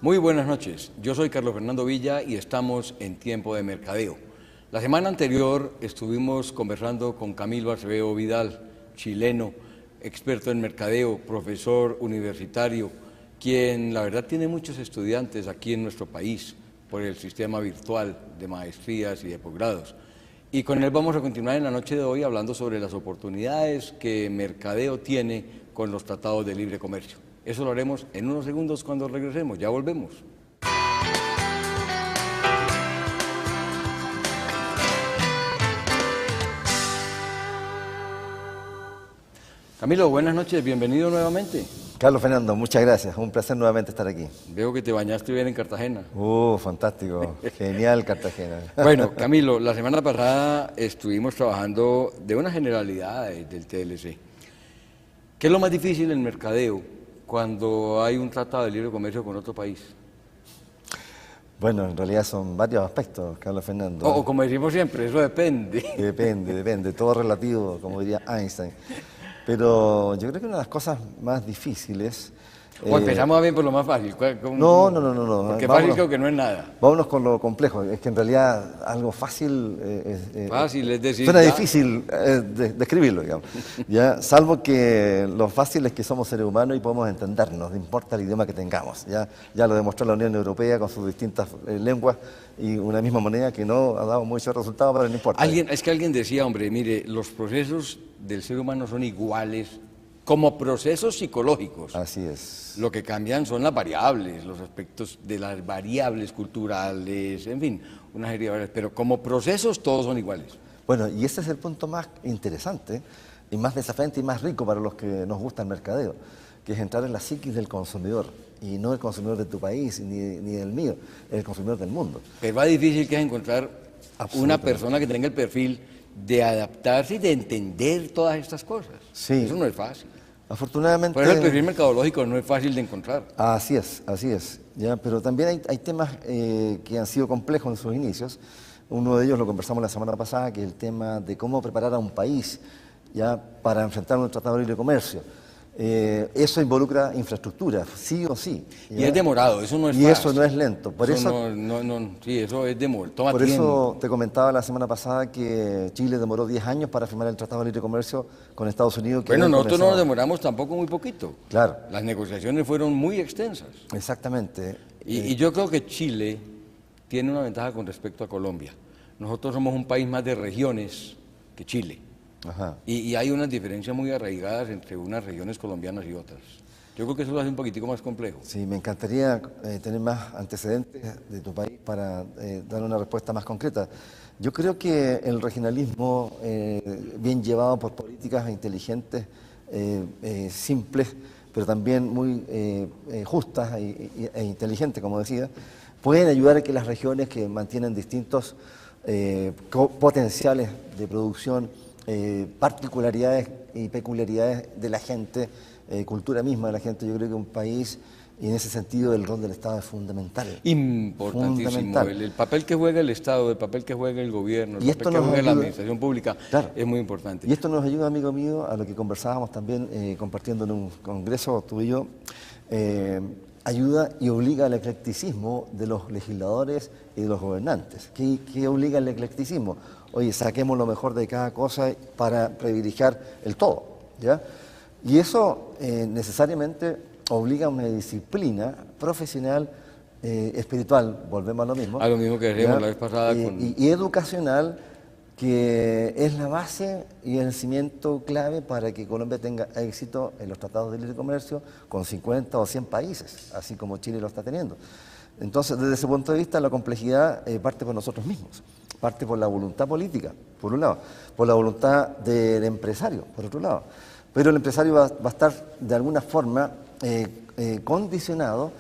Muy buenas noches, yo soy Carlos Fernando Villa y estamos en Tiempo de Mercadeo. La semana anterior estuvimos conversando con Camilo Acevedo Vidal, chileno, experto en mercadeo, profesor universitario, quien la verdad tiene muchos estudiantes aquí en nuestro país por el sistema virtual de maestrías y de posgrados. Y con él vamos a continuar en la noche de hoy hablando sobre las oportunidades que mercadeo tiene con los tratados de libre comercio. Eso lo haremos en unos segundos cuando regresemos. Ya volvemos. Camilo, buenas noches, bienvenido nuevamente. Carlos Fernando, muchas gracias. Un placer nuevamente estar aquí. Veo que te bañaste bien en Cartagena. Fantástico. Genial Cartagena. Bueno, Camilo, la semana pasada estuvimos trabajando de unas generalidades del TLC. ¿Qué es lo más difícil en mercadeo cuando hay un tratado de libre comercio con otro país? Bueno, en realidad son varios aspectos, Carlos Fernando. O como decimos siempre, eso depende. Depende. Todo relativo, como diría Einstein. Pero yo creo que una de las cosas más difíciles... O empezamos bien por lo más fácil. No. Porque fácil creo que no es nada. Vámonos con lo complejo. Es que en realidad algo fácil... fácil, es decir... Suena difícil describirlo, digamos. ¿Ya? Salvo que lo fácil es que somos seres humanos y podemos entendernos, no importa el idioma que tengamos. Ya lo demostró la Unión Europea con sus distintas lenguas y una misma moneda que no ha dado muchos resultados, pero no importa. Es que alguien decía, hombre, mire, los procesos del ser humano son iguales como procesos psicológicos. Así es. Lo que cambian son las variables, los aspectos de las variables culturales, en fin, una serie de variables, pero como procesos todos son iguales. Bueno, y ese es el punto más interesante y más desafiante y más rico para los que nos gusta el mercadeo, que es entrar en la psiquis del consumidor, y no el consumidor de tu país ni del mío, el consumidor del mundo. Pero va difícil que es encontrar una persona que tenga el perfil de adaptarse y de entender todas estas cosas. Sí. Eso no es fácil. Afortunadamente... Por eso el perfil mercadológico no es fácil de encontrar. Así es. ¿Ya? Pero también hay temas que han sido complejos en sus inicios. Uno de ellos lo conversamos la semana pasada, que es el tema de cómo preparar a un país ya para enfrentar un tratado de libre comercio. Eso involucra infraestructura, sí o sí. ¿Ya? Y es demorado, eso no es fácil. Y eso no es lento. Sí, eso es demorado, toma por tiempo. Eso te comentaba la semana pasada que Chile demoró 10 años para firmar el Tratado de Libre Comercio con Estados Unidos. Bueno, nosotros no nos demoramos tampoco muy poquito. Claro. Las negociaciones fueron muy extensas. Exactamente. Y yo creo que Chile tiene una ventaja con respecto a Colombia. Nosotros somos un país más de regiones que Chile. Ajá. Y hay unas diferencias muy arraigadas entre unas regiones colombianas y otras. Yo creo que eso lo hace un poquitico más complejo. Sí, me encantaría tener más antecedentes de tu país para dar una respuesta más concreta. Yo creo que el regionalismo, bien llevado por políticas inteligentes, simples, pero también muy justas e inteligentes, como decía, pueden ayudar a que las regiones que mantienen distintos potenciales de producción, particularidades y peculiaridades de la gente, cultura misma de la gente. Yo creo que un país, y en ese sentido el rol del Estado es fundamental. Importantísimo. Fundamental. El papel que juega el Estado, el papel que juega el gobierno, el Y papel que juega la administración pública, claro, es muy importante. Y esto nos ayuda, amigo mío, a lo que conversábamos también, compartiendo en un congreso tú y yo, ayuda y obliga al eclecticismo de los legisladores y de los gobernantes. ¿Qué obliga al eclecticismo? Oye, saquemos lo mejor de cada cosa para privilegiar el todo, ¿ya? Y eso necesariamente obliga a una disciplina profesional, espiritual, volvemos a lo mismo. A lo mismo que decíamos la vez pasada. Y educacional, que es la base y el cimiento clave para que Colombia tenga éxito en los tratados de libre comercio con 50 o 100 países, así como Chile lo está teniendo. Entonces, desde ese punto de vista, la complejidad parte por nosotros mismos, parte por la voluntad política, por un lado, por la voluntad del empresario, por otro lado. Pero el empresario va a estar de alguna forma condicionado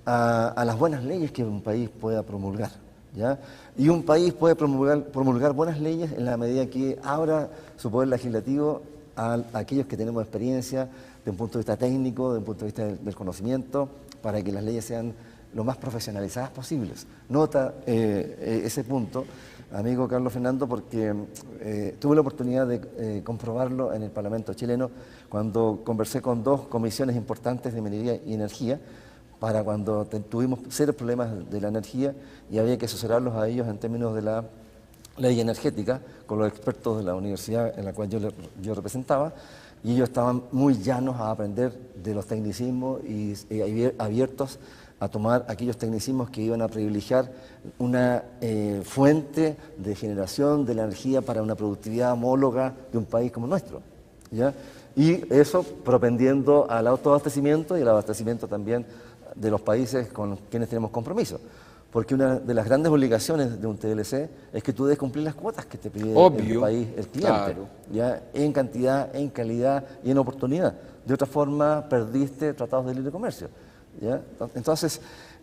a las buenas leyes que un país pueda promulgar, ¿ya? Y un país puede promulgar buenas leyes en la medida que abra su poder legislativo a aquellos que tenemos experiencia de un punto de vista técnico, de un punto de vista del conocimiento, para que las leyes sean lo más profesionalizadas posibles. Nota ese punto, amigo Carlos Fernando, porque tuve la oportunidad de comprobarlo en el Parlamento chileno cuando conversé con dos comisiones importantes de minería y energía para cuando tuvimos serios problemas de la energía y había que asesorarlos a ellos en términos de la ley energética con los expertos de la universidad en la cual yo representaba, y ellos estaban muy llanos a aprender de los tecnicismos y abiertos a tomar aquellos tecnicismos que iban a privilegiar una fuente de generación de la energía para una productividad homóloga de un país como nuestro, ¿ya? Y eso propendiendo al autoabastecimiento y al abastecimiento también de los países con quienes tenemos compromiso. Porque una de las grandes obligaciones de un TLC es que tú debes cumplir las cuotas que te pide el país, el cliente, claro. ¿ya? En cantidad, en calidad y en oportunidad. De otra forma, perdiste tratados de libre comercio, ¿ya? Entonces,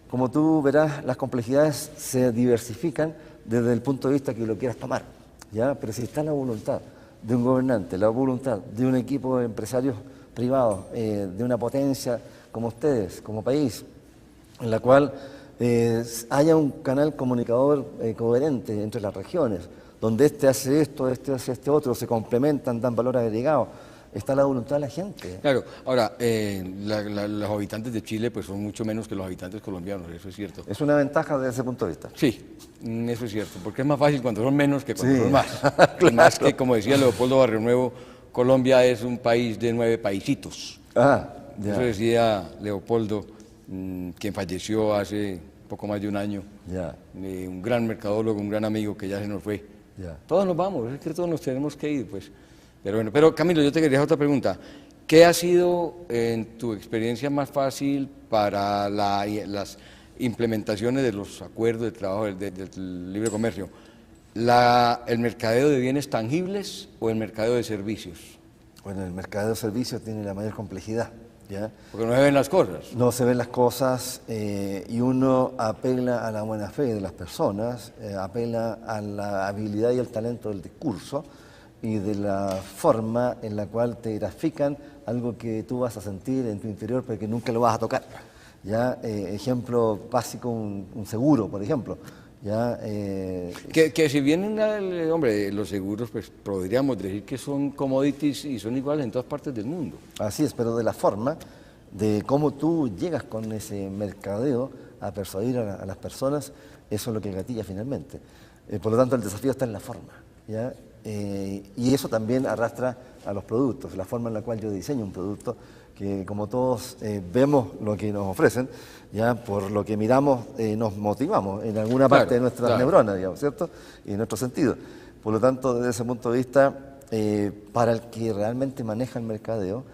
como tú verás, las complejidades se diversifican desde el punto de vista que lo quieras tomar, ¿ya? Pero si está la voluntad de un gobernante, la voluntad de un equipo de empresarios privados, de una potencia como ustedes, como país, en la cual haya un canal comunicador coherente entre las regiones, donde este hace esto, este hace este otro, se complementan, dan valor agregado. Está la voluntad de la gente. Claro, ahora, los habitantes de Chile pues son mucho menos que los habitantes colombianos, eso es cierto. Es una ventaja desde ese punto de vista. Sí, eso es cierto, porque es más fácil cuando son menos que cuando Sí. son más. Claro. Y más que, como decía Leopoldo Barrionuevo, Colombia es un país de 9 paisitos. Ah, ya. Eso decía Leopoldo, quien falleció hace poco más de un año. Ya. Un gran mercadólogo, un gran amigo que ya se nos fue. Ya. Todos nos vamos, es que todos nos tenemos que ir, pues. Pero bueno, pero Camilo, yo te quería hacer otra pregunta. ¿Qué ha sido, en tu experiencia, más fácil para las implementaciones de los acuerdos de trabajo del libre comercio? ¿El mercadeo de bienes tangibles o el mercadeo de servicios? Bueno, el mercado de servicios tiene la mayor complejidad, ¿ya? Porque no se ven las cosas. No se ven las cosas y uno apela a la buena fe de las personas, apela a la habilidad y el talento del discurso y de la forma en la cual te grafican algo que tú vas a sentir en tu interior pero que nunca lo vas a tocar. ¿Ya? Ejemplo básico, un seguro, por ejemplo. ¿Ya? Que si bien, hombre, los seguros, pues podríamos decir que son commodities y son iguales en todas partes del mundo. Así es, pero de la forma, de cómo tú llegas con ese mercadeo a persuadir a las personas, eso es lo que gatilla finalmente. Por lo tanto, el desafío está en la forma, ¿ya? Y eso también arrastra a los productos, la forma en la cual yo diseño un producto, que como todos vemos lo que nos ofrecen, ya por lo que miramos nos motivamos en alguna parte de nuestras neuronas, digamos, ¿cierto? Y en nuestro sentido. Por lo tanto, desde ese punto de vista, para el que realmente maneja el mercadeo,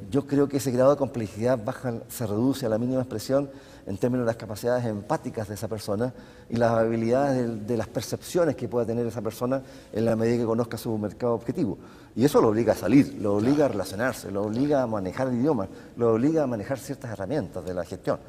yo creo que ese grado de complejidad se reduce a la mínima expresión en términos de las capacidades empáticas de esa persona y las habilidades de las percepciones que pueda tener esa persona en la medida que conozca su mercado objetivo. Y eso lo obliga a salir, lo obliga a relacionarse, lo obliga a manejar el idioma, lo obliga a manejar ciertas herramientas de la gestión.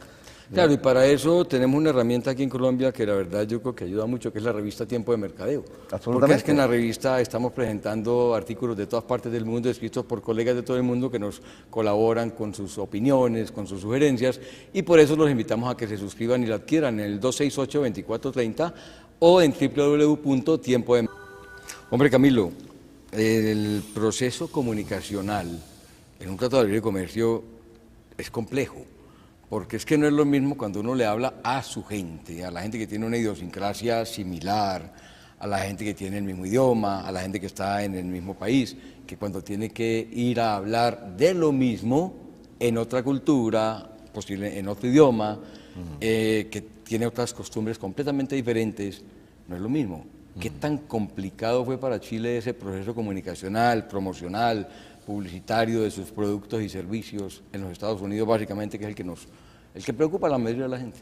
Claro, y para eso tenemos una herramienta aquí en Colombia que la verdad yo creo que ayuda mucho, que es la revista Tiempo de Mercadeo. Absolutamente. Porque es que en la revista estamos presentando artículos de todas partes del mundo, escritos por colegas de todo el mundo que nos colaboran con sus opiniones, con sus sugerencias, y por eso los invitamos a que se suscriban y la adquieran en el 268-2430 o en www.tiempo. Hombre, Camilo, el proceso comunicacional en un tratado de libre comercio es complejo. Porque es que no es lo mismo cuando uno le habla a su gente, a la gente que tiene una idiosincrasia similar, a la gente que tiene el mismo idioma, a la gente que está en el mismo país, que cuando tiene que ir a hablar de lo mismo en otra cultura, posible en otro idioma, que tiene otras costumbres completamente diferentes, no es lo mismo. ¿Qué tan complicado fue para Chile ese proceso comunicacional, promocional, publicitario de sus productos y servicios en los Estados Unidos, básicamente, que es el que preocupa a la mayoría de la gente?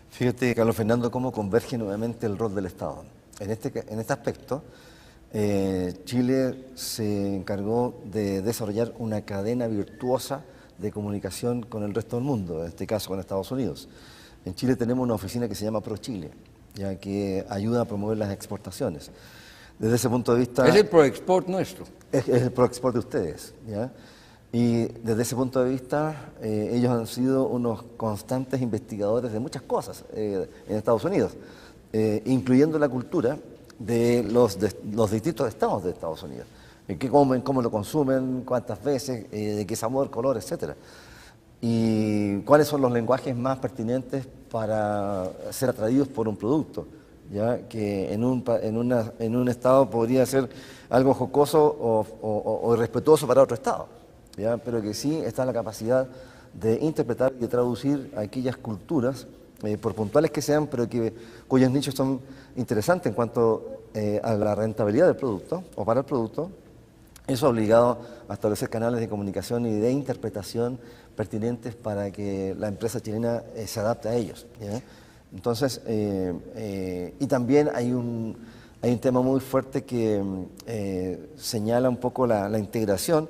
Fíjate, Carlos Fernando, cómo converge nuevamente el rol del Estado. En este aspecto, Chile se encargó de desarrollar una cadena virtuosa de comunicación con el resto del mundo, en este caso con Estados Unidos. En Chile tenemos una oficina que se llama ProChile, ya que ayuda a promover las exportaciones. Desde ese punto de vista... Es el ProExport nuestro. Es el ProExport de ustedes, ¿ya? Y desde ese punto de vista, ellos han sido unos constantes investigadores de muchas cosas en Estados Unidos, incluyendo la cultura de los distintos estados de Estados Unidos. ¿Qué comen, cómo lo consumen, cuántas veces, de qué sabor, color, etcétera. y cuáles son los lenguajes más pertinentes para ser atraídos por un producto, ¿ya? Que en un estado podría ser algo jocoso o irrespetuoso para otro estado, ¿ya? Pero que sí está la capacidad de interpretar y de traducir aquellas culturas, por puntuales que sean, pero cuyos nichos son interesantes en cuanto a la rentabilidad del producto o para el producto. Eso ha obligado a establecer canales de comunicación y de interpretación pertinentes para que la empresa chilena se adapte a ellos, ¿ya? Entonces, y también hay un tema muy fuerte que señala un poco la integración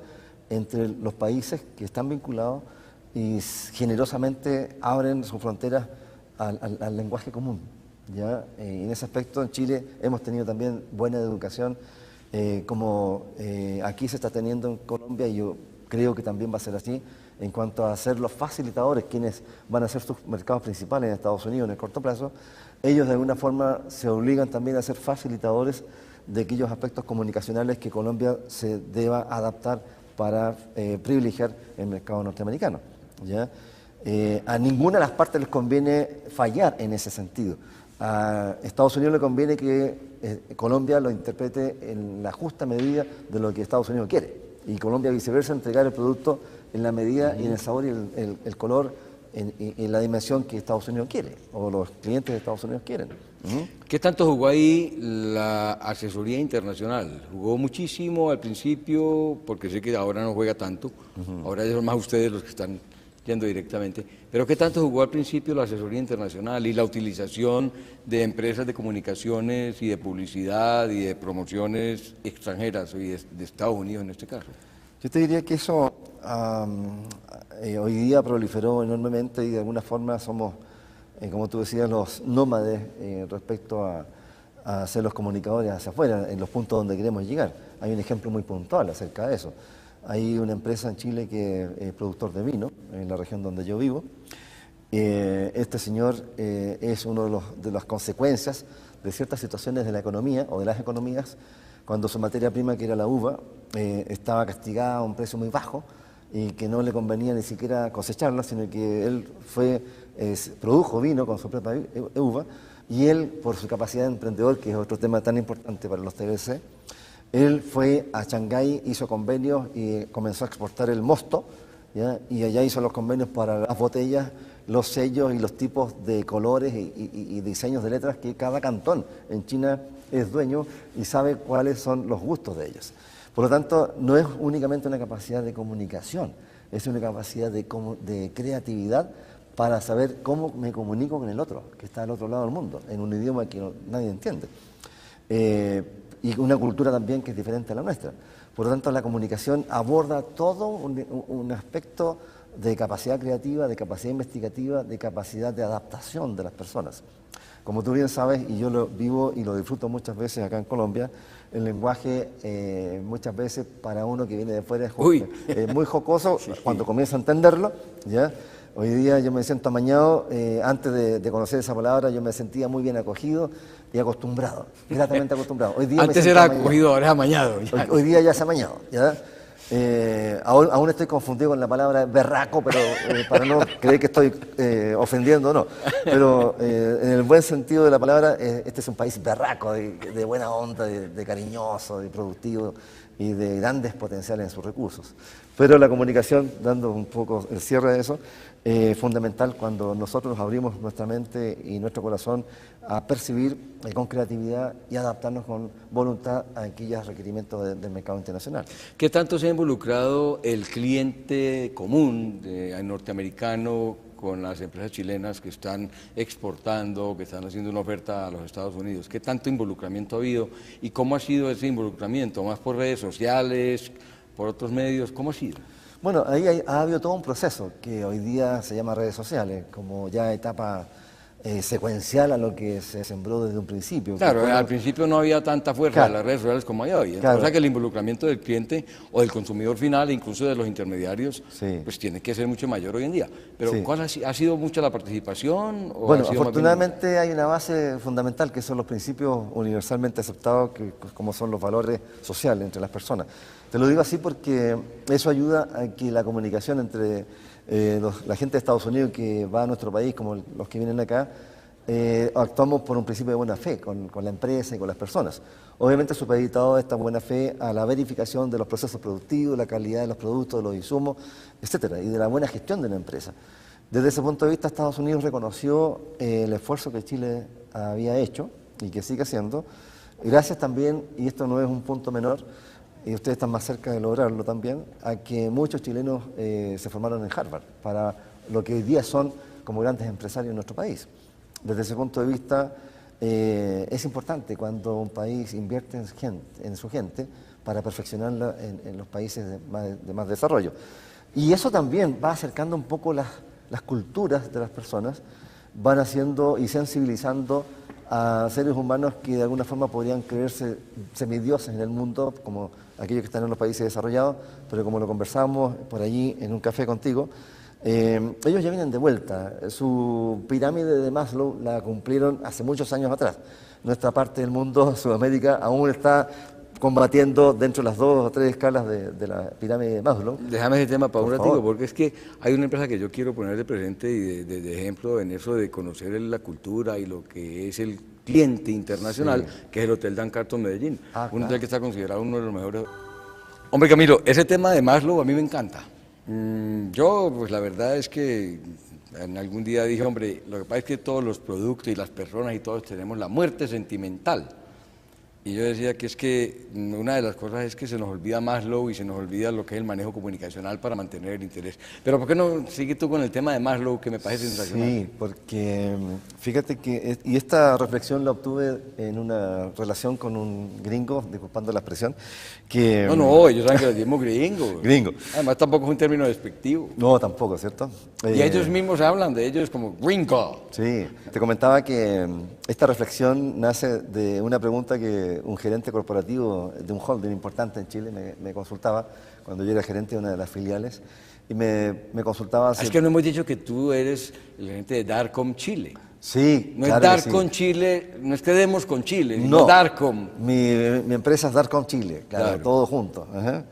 entre los países que están vinculados y generosamente abren sus fronteras al lenguaje común, ¿ya? En ese aspecto en Chile hemos tenido también buena educación, como aquí se está teniendo en Colombia, y yo creo que también va a ser así en cuanto a ser los facilitadores, quienes van a ser sus mercados principales en Estados Unidos en el corto plazo. Ellos de alguna forma se obligan también a ser facilitadores de aquellos aspectos comunicacionales que Colombia se deba adaptar para privilegiar el mercado norteamericano, ¿ya? A ninguna de las partes les conviene fallar en ese sentido. A Estados Unidos le conviene que Colombia lo interprete en la justa medida de lo que Estados Unidos quiere, y Colombia viceversa entregar el producto en la medida y en el sabor y el color en la dimensión que Estados Unidos quiere o los clientes de Estados Unidos quieren. ¿Qué tanto jugó ahí la asesoría internacional? ¿Jugó muchísimo al principio? Porque sé que ahora no juega tanto, ahora son más ustedes los que están yendo directamente, pero ¿qué tanto jugó al principio la asesoría internacional y la utilización de empresas de comunicaciones y de publicidad y de promociones extranjeras y de Estados Unidos en este caso? Yo te diría que eso hoy día proliferó enormemente y de alguna forma somos, como tú decías, los nómades respecto a ser los comunicadores hacia afuera, en los puntos donde queremos llegar. Hay un ejemplo muy puntual acerca de eso. Hay una empresa en Chile que es productor de vino, en la región donde yo vivo. Este señor es uno de las consecuencias de ciertas situaciones de la economía o de las economías, cuando su materia prima, que era la uva, estaba castigada a un precio muy bajo y que no le convenía ni siquiera cosecharla, sino que él produjo vino con su propia uva, y él, por su capacidad de emprendedor, que es otro tema tan importante para los TBC, él fue a Shanghái, hizo convenios y comenzó a exportar el mosto, ¿ya? Y allá hizo los convenios para las botellas, los sellos y los tipos de colores y diseños de letras que cada cantón en China es dueño y sabe cuáles son los gustos de ellos. Por lo tanto, no es únicamente una capacidad de comunicación, es una capacidad de creatividad para saber cómo me comunico con el otro, que está al otro lado del mundo, en un idioma que nadie entiende. Y una cultura también que es diferente a la nuestra. Por lo tanto, la comunicación aborda todo un aspecto de capacidad creativa, de capacidad investigativa, de capacidad de adaptación de las personas. Como tú bien sabes, y yo lo vivo y lo disfruto muchas veces acá en Colombia, el lenguaje muchas veces para uno que viene de fuera es muy jocoso cuando comienza a entenderlo, ¿ya? Hoy día yo me siento amañado, antes de conocer esa palabra yo me sentía muy bien acogido y acostumbrado, gratamente acostumbrado. Hoy día antes era acogido, ahora es amañado. Hoy día ya se ha amañado, ¿ya? Aún estoy confundido con la palabra berraco, pero para no creer que estoy ofendiendo, no. Pero en el buen sentido de la palabra, este es un país berraco, de buena onda, de cariñoso, de productivo y de grandes potenciales en sus recursos. Pero la comunicación, dando un poco el cierre de eso, fundamental cuando nosotros abrimos nuestra mente y nuestro corazón a percibir con creatividad y adaptarnos con voluntad a aquellos requerimientos del mercado internacional. ¿Qué tanto se ha involucrado el cliente común norteamericano con las empresas chilenas que están exportando, que están haciendo una oferta a los Estados Unidos? ¿Qué tanto involucramiento ha habido y cómo ha sido ese involucramiento? ¿Más por redes sociales, por otros medios? ¿Cómo ha sido? Bueno, ahí ha habido todo un proceso que hoy día se llama redes sociales, como ya etapa secuencial a lo que se sembró desde un principio. Claro, al principio no había tanta fuerza de las redes sociales como hay hoy. Claro. O sea que el involucramiento del cliente o del consumidor final, incluso de los intermediarios, pues tiene que ser mucho mayor hoy en día. Pero ¿cuál ha sido mucha la participación? Bueno, afortunadamente hay una base fundamental que son los principios universalmente aceptados, como son los valores sociales entre las personas. Te lo digo así porque eso ayuda a que la comunicación entre La gente de Estados Unidos que va a nuestro país, como los que vienen acá, actuamos por un principio de buena fe con la empresa y con las personas. Obviamente supeditado esta buena fe a la verificación de los procesos productivos, la calidad de los productos, de los insumos, etcétera, y de la buena gestión de la empresa. Desde ese punto de vista, Estados Unidos reconoció el esfuerzo que Chile había hecho y que sigue haciendo. Gracias también, y esto no es un punto menor, y ustedes están más cerca de lograrlo también, a que muchos chilenos se formaron en Harvard para lo que hoy día son como grandes empresarios en nuestro país. Desde ese punto de vista, es importante cuando un país invierte en su gente para perfeccionarla en los países de más desarrollo. Y eso también va acercando un poco las culturas de las personas, van haciendo y sensibilizando a seres humanos que de alguna forma podrían creerse semidioses en el mundo, como aquellos que están en los países desarrollados, pero como lo conversamos por allí en un café contigo, ellos ya vienen de vuelta. Su pirámide de Maslow la cumplieron hace muchos años atrás. Nuestra parte del mundo, Sudamérica, aún está combatiendo dentro de las 2 o 3 escalas de la pirámide de Maslow. Déjame ese tema para un ratito, porque es que hay una empresa que yo quiero poner de presente y de ejemplo en eso de conocer la cultura y lo que es el cliente internacional, sí, que es el Hotel Dan Carton Medellín, un hotel que está considerado uno de los mejores. Hombre Camilo, ese tema de Maslow a mí me encanta. Yo, pues la verdad es que en algún día dije, hombre, lo que pasa es que todos los productos y las personas y todos tenemos la muerte sentimental. Y yo decía que es que una de las cosas es que se nos olvida Maslow y se nos olvida lo que es el manejo comunicacional para mantener el interés. Pero ¿por qué no sigues tú con el tema de Maslow, que me parece sensacional? Sí, porque fíjate que, y esta reflexión la obtuve en una relación con un gringo, disculpando la expresión, que... No, ellos saben que les decimos gringo. Gringo. Además tampoco es un término despectivo. No, tampoco, ¿cierto? Y ellos mismos hablan de ellos como gringo. Sí, te comentaba que esta reflexión nace de una pregunta que un gerente corporativo de un holding importante en Chile me consultaba cuando yo era gerente de una de las filiales y me consultaba... Es que no hemos dicho que tú eres el gerente de Darcom Chile. Sí, no claro es Darcom Chile, no es que demos con Chile, no, sino Darcom. Mi empresa es Darcom Chile, claro. Todo junto. Ajá.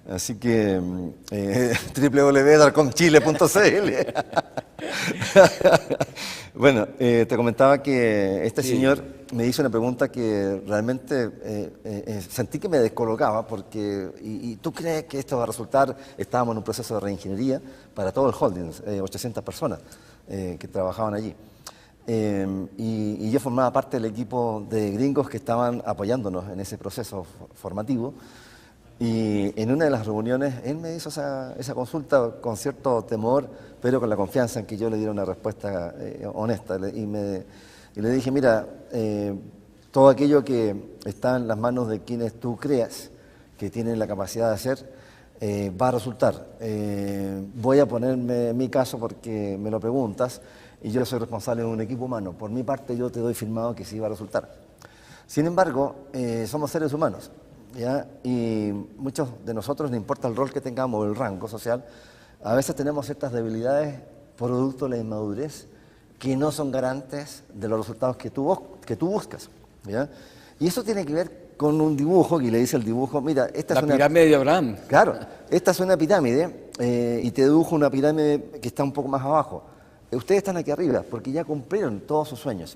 Así que www.darcomchile.cl. Bueno, te comentaba que este señor me hizo una pregunta que realmente sentí que me descolocaba porque, ¿y tú crees que esto va a resultar? Estábamos en un proceso de reingeniería para todo el holding, 800 personas que trabajaban allí. Y yo formaba parte del equipo de gringos que estaban apoyándonos en ese proceso formativo. Y en una de las reuniones él me hizo esa consulta con cierto temor, pero con la confianza en que yo le diera una respuesta honesta. Y le dije, mira, todo aquello que está en las manos de quienes tú creas que tienen la capacidad de hacer, va a resultar. Voy a ponerme en mi caso porque me lo preguntas y yo soy responsable de un equipo humano. Por mi parte yo te doy firmado que sí va a resultar. Sin embargo, somos seres humanos. ¿Ya? Y muchos de nosotros, no importa el rol que tengamos o el rango social, a veces tenemos ciertas debilidades producto de la inmadurez que no son garantes de los resultados que tú buscas. ¿Ya? Y eso tiene que ver con un dibujo, y le dice el dibujo, mira, esta es una pirámide de Abraham. Claro, esta es una pirámide y te dibujo una pirámide que está un poco más abajo. Ustedes están aquí arriba porque ya cumplieron todos sus sueños.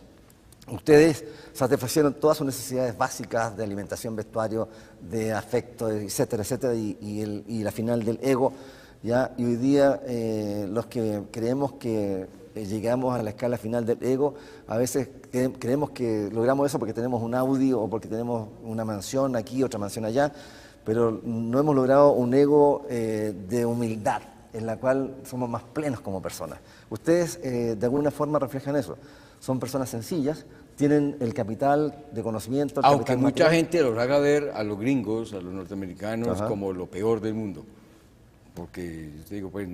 Ustedes satisfacieron todas sus necesidades básicas de alimentación, vestuario, de afecto, etcétera, etcétera, y la final del ego. ¿Ya? Y hoy día los que creemos que llegamos a la escala final del ego, a veces creemos que logramos eso porque tenemos un Audi o porque tenemos una mansión aquí, otra mansión allá, pero no hemos logrado un ego de humildad, en la cual somos más plenos como personas. Ustedes de alguna forma reflejan eso. Son personas sencillas, tienen el capital de conocimiento. Aunque mucha gente los haga ver a los gringos, a los norteamericanos, como lo peor del mundo. Porque, yo te digo, pues,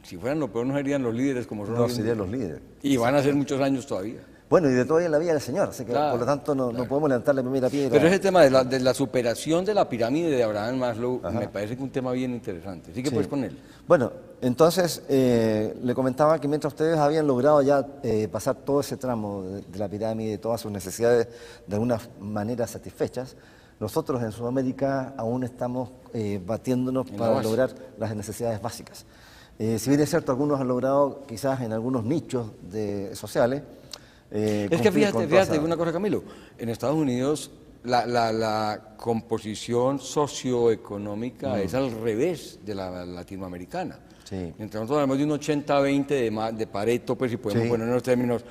si fueran lo peor no serían los líderes como son. No serían los líderes. Y van a ser muchos años todavía. Bueno, y de todavía en la vida del Señor, así que por lo tanto no podemos levantar la primera piedra. Pero ese tema de la superación de la pirámide de Abraham Maslow me parece que es un tema bien interesante. Sigue pues con él. Bueno, entonces le comentaba que mientras ustedes habían logrado ya pasar todo ese tramo de la pirámide, todas sus necesidades de alguna manera satisfechas, nosotros en Sudamérica aún estamos batiéndonos para lograr las necesidades básicas. Si bien es cierto, algunos han logrado quizás en algunos nichos sociales. Es que fíjate una cosa, Camilo, en Estados Unidos la composición socioeconómica es al revés de la latinoamericana. Sí. Mientras nosotros hablamos de un 80-20 de Pareto, pues si podemos poner en los términos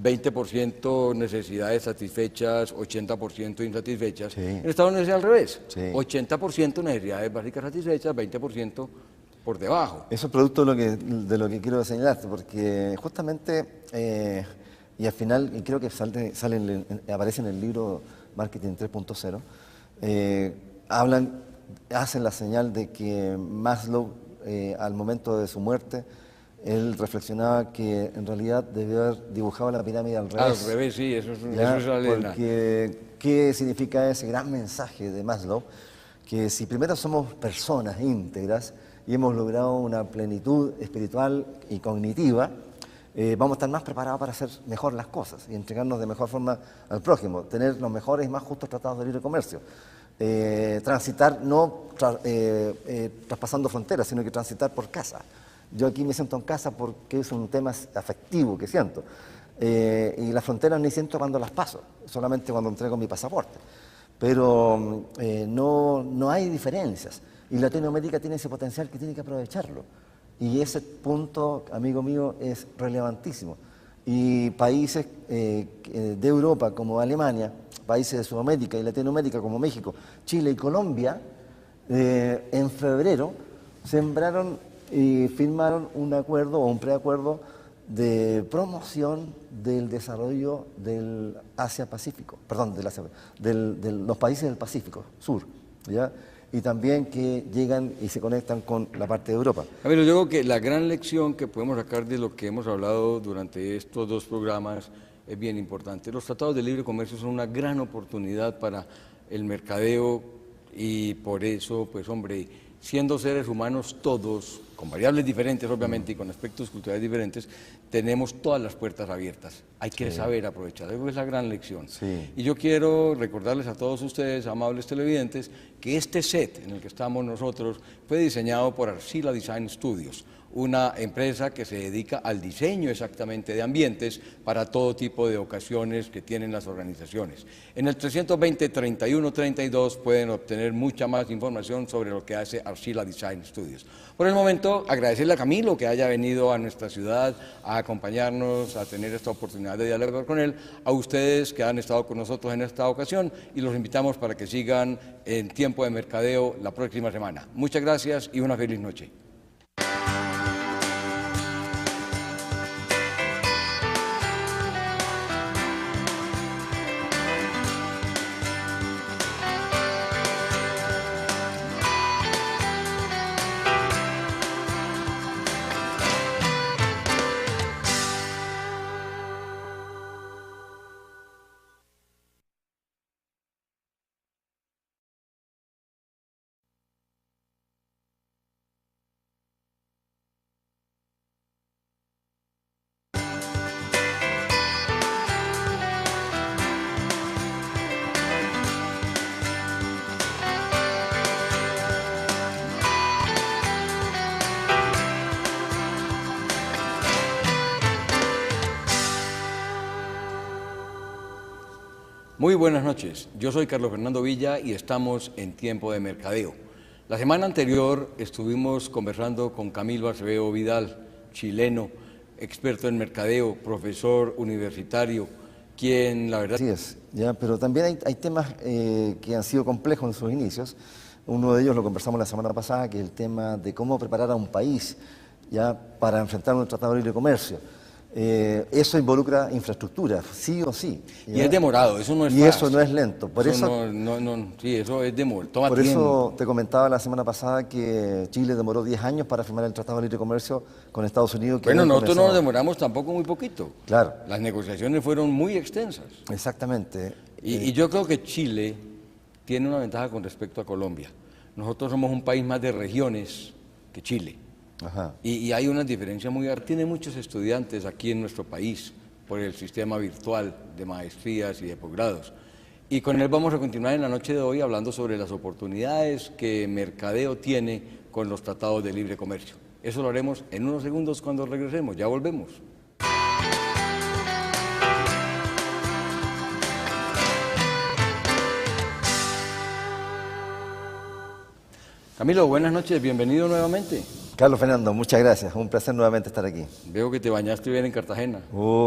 20% necesidades satisfechas, 80% insatisfechas. En Estados Unidos es al revés, 80% necesidades básicas satisfechas, 20% por debajo. Eso es producto de lo que quiero señalarte, porque justamente, y al final, y creo que aparece en el libro Marketing 3.0, hacen la señal de que Maslow, al momento de su muerte, él reflexionaba que en realidad debió haber dibujado la pirámide al revés. Al revés, sí, eso es porque, ¿qué significa ese gran mensaje de Maslow? Que si primero somos personas íntegras y hemos logrado una plenitud espiritual y cognitiva, vamos a estar más preparados para hacer mejor las cosas y entregarnos de mejor forma al prójimo, tener los mejores y más justos tratados de libre comercio. Transitar no traspasando fronteras, sino que transitar por casa. Yo aquí me siento en casa porque es un tema afectivo que siento. Y las fronteras ni siento cuando las paso, solamente cuando entrego mi pasaporte. Pero no hay diferencias. Y Latinoamérica tiene ese potencial que tiene que aprovecharlo. Y ese punto, amigo mío, es relevantísimo. Y países de Europa como Alemania, países de Sudamérica y Latinoamérica como México, Chile y Colombia, en febrero sembraron y firmaron un acuerdo o un preacuerdo de promoción del desarrollo del Asia-Pacífico, perdón, de los países del Pacífico Sur, ¿ya? Y también que llegan y se conectan con la parte de Europa. Camilo, yo creo que la gran lección que podemos sacar de lo que hemos hablado durante estos dos programas es bien importante. Los tratados de libre comercio son una gran oportunidad para el mercadeo y por eso, pues hombre, siendo seres humanos todos, con variables diferentes obviamente y con aspectos culturales diferentes, tenemos todas las puertas abiertas. Hay que saber aprovechar, eso es la gran lección. Y yo quiero recordarles a todos ustedes, amables televidentes, que este set en el que estamos nosotros fue diseñado por Arcila Design Studios, una empresa que se dedica al diseño exactamente de ambientes para todo tipo de ocasiones que tienen las organizaciones. En el 320-3132 pueden obtener mucha más información sobre lo que hace Arcila Design Studios. Por el momento, agradecerle a Camilo que haya venido a nuestra ciudad a acompañarnos, a tener esta oportunidad de dialogar con él, a ustedes que han estado con nosotros en esta ocasión y los invitamos para que sigan en Tiempo de Mercadeo la próxima semana. Muchas gracias y una feliz noche. Muy buenas noches, yo soy Carlos Fernando Villa y estamos en Tiempo de Mercadeo. La semana anterior estuvimos conversando con Camilo Acevedo Vidal, chileno, experto en mercadeo, profesor universitario, quien la verdad... Así es, ya, pero también hay temas que han sido complejos en sus inicios. Uno de ellos lo conversamos la semana pasada, que es el tema de cómo preparar a un país ya para enfrentar un tratado de libre comercio. Eso involucra infraestructura, sí o sí. ¿Ya? Y es demorado, eso no es fácil. Y eso no es lento. Sí, eso es demorado, toma por tiempo. Por eso te comentaba la semana pasada que Chile demoró 10 años para firmar el Tratado de Libre Comercio con Estados Unidos. Bueno, nosotros no nos demoramos tampoco muy poquito. Claro. Las negociaciones fueron muy extensas. Exactamente. Y yo creo que Chile tiene una ventaja con respecto a Colombia. Nosotros somos un país más de regiones que Chile. Ajá. Y hay una diferencia muy grande. Tiene muchos estudiantes aquí en nuestro país por el sistema virtual de maestrías y de posgrados. Y con él vamos a continuar en la noche de hoy hablando sobre las oportunidades que Mercadeo tiene con los tratados de libre comercio. Eso lo haremos en unos segundos cuando regresemos. Ya volvemos. Camilo, buenas noches, bienvenido nuevamente. Carlos Fernando, muchas gracias. Un placer nuevamente estar aquí. Veo que te bañaste bien en Cartagena.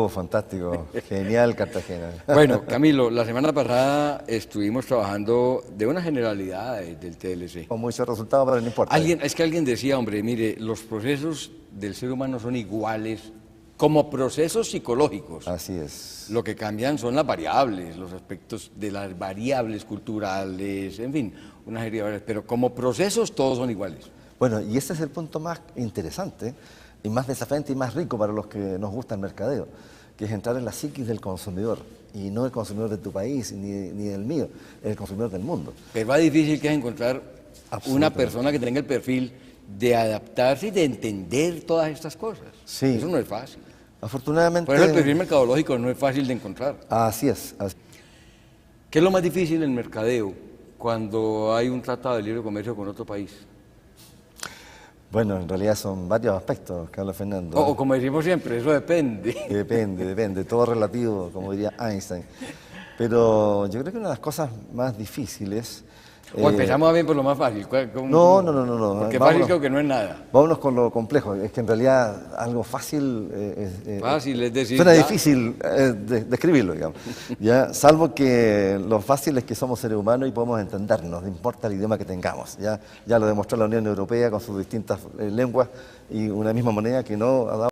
Fantástico. Genial Cartagena. Bueno, Camilo, la semana pasada estuvimos trabajando de unas generalidades del TLC. Con muchos resultados, pero no importa. Es que alguien decía, hombre, mire, los procesos del ser humano son iguales como procesos psicológicos. Así es. Lo que cambian son las variables, los aspectos de las variables culturales, en fin, una serie de variables, pero como procesos todos son iguales. Bueno, y ese es el punto más interesante y más desafiante y más rico para los que nos gusta el mercadeo, que es entrar en la psiquis del consumidor, y no el consumidor de tu país ni del mío, el consumidor del mundo. Pero va difícil que es encontrar una persona que tenga el perfil de adaptarse y de entender todas estas cosas. Sí. Eso no es fácil. Afortunadamente... Por eso el perfil mercadológico no es fácil de encontrar. Así es. ¿Qué es lo más difícil en mercadeo cuando hay un tratado de libre comercio con otro país? Bueno, en realidad son varios aspectos, Carlos Fernando. O como decimos siempre, eso depende. Depende, todo relativo, como diría Einstein. Pero yo creo que una de las cosas más difíciles... O empezamos a ver por lo más fácil. No. Porque fácil creo que no es nada. Vámonos con lo complejo. Es que en realidad algo fácil... fácil, es decir... Suena difícil describirlo, digamos. ¿Ya? Salvo que lo fácil es que somos seres humanos y podemos entendernos, no importa el idioma que tengamos. Ya lo demostró la Unión Europea con sus distintas lenguas y una misma moneda que no ha dado...